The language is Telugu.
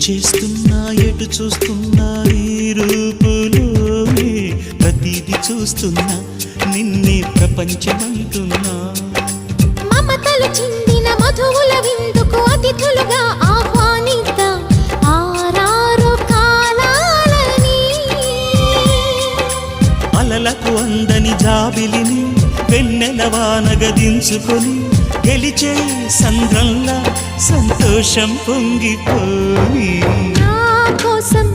చేస్తున్నా ఎటు చూస్తున్నా నీ రూపులోనే ప్రతిదీ చూస్తున్నా నిన్నే ప్రపంచమంటున్నా మమతలు చిందిన మధువుల విందుకు అతిథులుగా ఆహ్వానిద్దాం ఆరారు కాలాలని అలలకు అందని జాబిలిని వెన్నెల వానగదించుకొని గెలిచే సంద్రంలా సంతోషం పొంగిపోయి నా కోసం